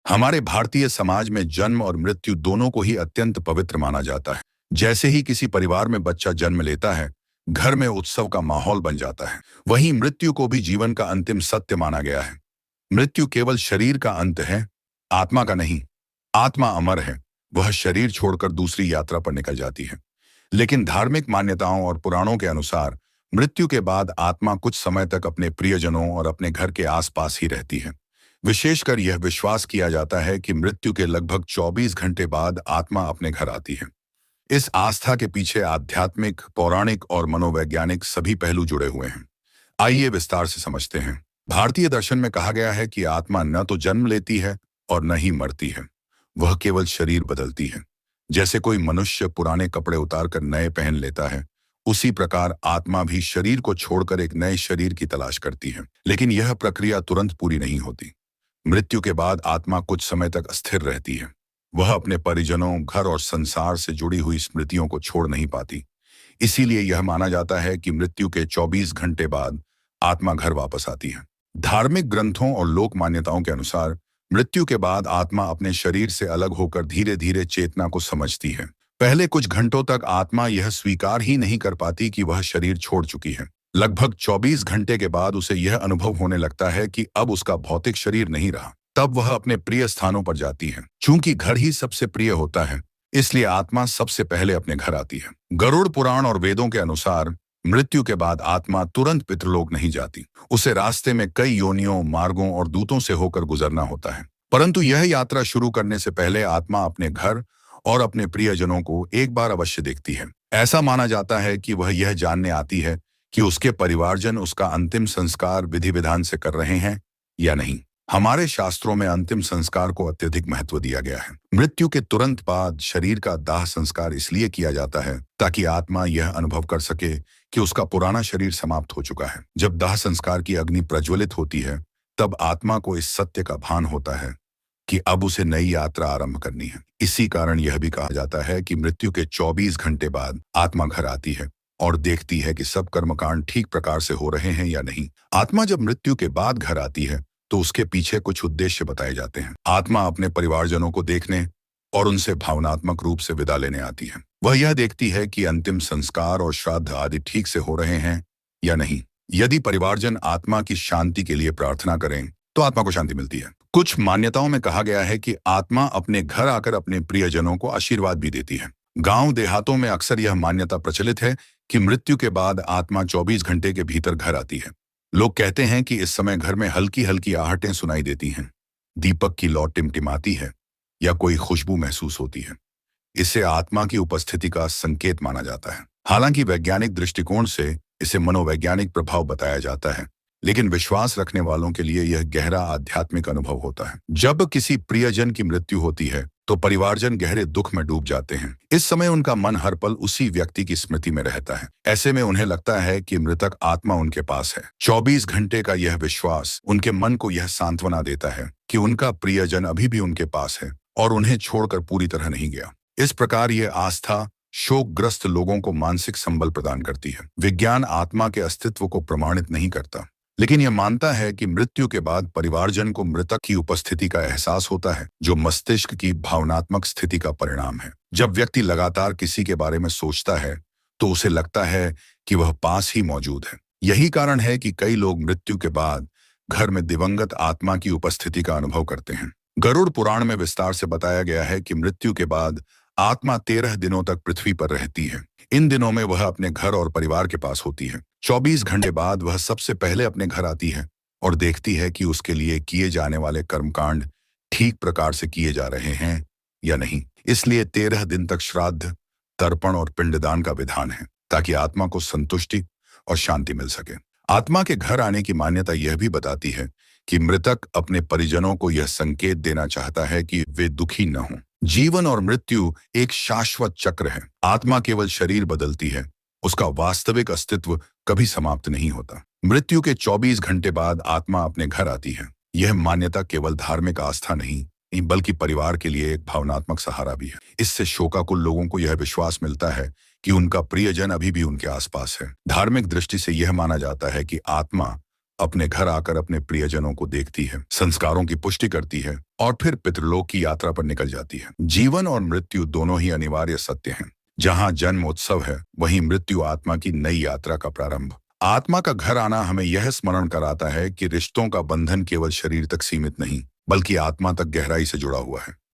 हमारे भारतीय समाज में जन्म और मृत्यु दोनों को ही अत्यंत पवित्र माना जाता है। जैसे ही किसी परिवार में बच्चा जन्म लेता है, घर में उत्सव का माहौल बन जाता है। वहीं मृत्यु को भी जीवन का अंतिम सत्य माना गया है। मृत्यु केवल शरीर का अंत है, आत्मा का नहीं। आत्मा अमर है, वह शरीर छोड़कर दूसरी यात्रा पर निकल जाती है। लेकिन धार्मिक मान्यताओं और पुराणों के अनुसार मृत्यु के बाद आत्मा कुछ समय तक अपने प्रियजनों और अपने घर के आसपास ही रहती है। विशेषकर यह विश्वास किया जाता है कि मृत्यु के लगभग 24 घंटे बाद आत्मा अपने घर आती है। इस आस्था के पीछे आध्यात्मिक, पौराणिक और मनोवैज्ञानिक सभी पहलू जुड़े हुए हैं। आइए विस्तार से समझते हैं। भारतीय दर्शन में कहा गया है कि आत्मा न तो जन्म लेती है और न ही मरती है, वह केवल शरीर बदलती है। जैसे कोई मनुष्य पुराने कपड़े उतारकर नए पहन लेता है, उसी प्रकार आत्मा भी शरीर को छोड़कर एक नए शरीर की तलाश करती है। लेकिन यह प्रक्रिया तुरंत पूरी नहीं होती। मृत्यु के बाद आत्मा कुछ समय तक अस्थिर रहती है। वह अपने परिजनों, घर और संसार से जुड़ी हुई स्मृतियों को छोड़ नहीं पाती। इसीलिए यह माना जाता है कि मृत्यु के 24 घंटे बाद आत्मा घर वापस आती है। धार्मिक ग्रंथों और लोक मान्यताओं के अनुसार मृत्यु के बाद आत्मा अपने शरीर से अलग होकर धीरे धीरे चेतना को समझती है। पहले कुछ घंटों तक आत्मा यह स्वीकार ही नहीं कर पाती कि वह शरीर छोड़ चुकी है। लगभग 24 घंटे के बाद उसे यह अनुभव होने लगता है कि अब उसका भौतिक शरीर नहीं रहा। तब वह अपने प्रिय स्थानों पर जाती है। चूंकि घर ही सबसे प्रिय होता है, इसलिए आत्मा सबसे पहले अपने घर आती है। गरुड़ पुराण और वेदों के अनुसार मृत्यु के बाद आत्मा तुरंत पितृलोक नहीं जाती। उसे रास्ते में कई योनियों, मार्गों और दूतों से होकर गुजरना होता है। परंतु यह यात्रा शुरू करने से पहले आत्मा अपने घर और अपने प्रियजनों को एक बार अवश्य देखती है। ऐसा माना जाता है कि वह यह जानने आती है कि उसके परिवारजन उसका अंतिम संस्कार विधि विधान से कर रहे हैं या नहीं। हमारे शास्त्रों में अंतिम संस्कार को अत्यधिक महत्व दिया गया है। मृत्यु के तुरंत बाद शरीर का दाह संस्कार इसलिए किया जाता है ताकि आत्मा यह अनुभव कर सके कि उसका पुराना शरीर समाप्त हो चुका है। जब दाह संस्कार की अग्नि प्रज्वलित होती है, तब आत्मा को इस सत्य का भान होता है कि अब उसे नई यात्रा आरंभ करनी है। इसी कारण यह भी कहा जाता है कि मृत्यु के 24 घंटे बाद आत्मा घर आती है और देखती है कि सब कर्मकांड ठीक प्रकार से हो रहे हैं या नहीं। आत्मा जब मृत्यु के बाद घर आती है तो उसके पीछे कुछ उद्देश्य बताए जाते हैं। आत्मा अपने परिवारजनों को देखने और उनसे भावनात्मक रूप से विदा लेने आती है। वह यह देखती है कि अंतिम संस्कार और श्राद्ध आदि ठीक से हो रहे हैं या नहीं। यदि परिवारजन आत्मा की शांति के लिए प्रार्थना करें तो आत्मा को शांति मिलती है। कुछ मान्यताओं में कहा गया है कि आत्मा अपने घर आकर अपने प्रियजनों को आशीर्वाद भी देती है। गांव देहातों में अक्सर यह मान्यता प्रचलित है कि मृत्यु के बाद आत्मा 24 घंटे के भीतर घर आती है। लोग कहते हैं कि इस समय घर में हल्की हल्की आहटें सुनाई देती हैं, दीपक की लौ टिमटिमाती है या कोई खुशबू महसूस होती है। इसे आत्मा की उपस्थिति का संकेत माना जाता है। हालांकि वैज्ञानिक दृष्टिकोण से इसे मनोवैज्ञानिक प्रभाव बताया जाता है, लेकिन विश्वास रखने वालों के लिए यह गहरा आध्यात्मिक अनुभव होता है। जब किसी प्रियजन की मृत्यु होती है तो परिवारजन गहरे दुख में डूब जाते हैं। इस समय उनका मन हर पल उसी व्यक्ति की स्मृति में रहता है। ऐसे में उन्हें लगता है कि मृतक आत्मा उनके पास है। 24 घंटे का यह विश्वास उनके मन को यह सांत्वना देता है कि उनका प्रियजन अभी भी उनके पास है और उन्हें छोड़कर पूरी तरह नहीं गया। इस प्रकार यह आस्था शोकग्रस्त लोगों को मानसिक संबल प्रदान करती है। विज्ञान आत्मा के अस्तित्व को प्रमाणित नहीं करता, लेकिन यह मानता है कि मृत्यु के बाद परिवारजन को मृतक की उपस्थिति का एहसास होता है, जो मस्तिष्क की भावनात्मक स्थिति का परिणाम है। जब व्यक्ति लगातार किसी के बारे में सोचता है तो उसे लगता है कि वह पास ही मौजूद है। यही कारण है कि कई लोग मृत्यु के बाद घर में दिवंगत आत्मा की उपस्थिति का अनुभव करते हैं। गरुड़ पुराण में विस्तार से बताया गया है कि मृत्यु के बाद आत्मा 13 दिनों तक पृथ्वी पर रहती है। इन दिनों में वह अपने घर और परिवार के पास होती है। 24 घंटे बाद वह सबसे पहले अपने घर आती है और देखती है कि उसके लिए किए जाने वाले कर्मकांड ठीक प्रकार से किए जा रहे हैं या नहीं। इसलिए 13 दिन तक श्राद्ध, तर्पण और पिंडदान का विधान है, ताकि आत्मा को संतुष्टि और शांति मिल सके। आत्मा के घर आने की मान्यता यह भी बताती है कि मृतक अपने परिजनों को यह संकेत देना चाहता है कि वे दुखी न हों। जीवन और मृत्यु एक शाश्वत चक्र है। आत्मा केवल शरीर बदलती है, उसका वास्तविक अस्तित्व कभी समाप्त नहीं होता। मृत्यु के 24 घंटे बाद आत्मा अपने घर आती है। यह मान्यता केवल धार्मिक आस्था नहीं, बल्कि परिवार के लिए एक भावनात्मक सहारा भी है। इससे शोकाकुल लोगों को यह विश्वास मिलता है कि उनका प्रियजन अभी भी उनके आसपास है। धार्मिक दृष्टि से यह माना जाता है कि आत्मा अपने घर आकर अपने प्रियजनों को देखती है, संस्कारों की पुष्टि करती है और फिर पितृलोक की यात्रा पर निकल जाती है। जीवन और मृत्यु दोनों ही अनिवार्य सत्य हैं। जहाँ जन्म उत्सव है, वहीं मृत्यु आत्मा की नई यात्रा का प्रारंभ। आत्मा का घर आना हमें यह स्मरण कराता है कि रिश्तों का बंधन केवल शरीर तक सीमित नहीं, बल्कि आत्मा तक गहराई से जुड़ा हुआ है।